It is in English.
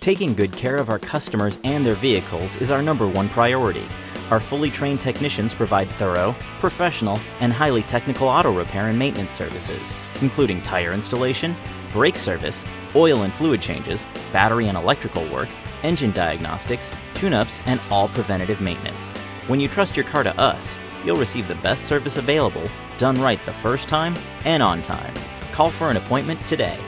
Taking good care of our customers and their vehicles is our #1 priority. Our fully trained technicians provide thorough, professional, and highly technical auto repair and maintenance services, including tire installation, brake service, oil and fluid changes, battery and electrical work, engine diagnostics, tune-ups, and all preventative maintenance. When you trust your car to us, you'll receive the best service available, done right the first time and on time. Call for an appointment today.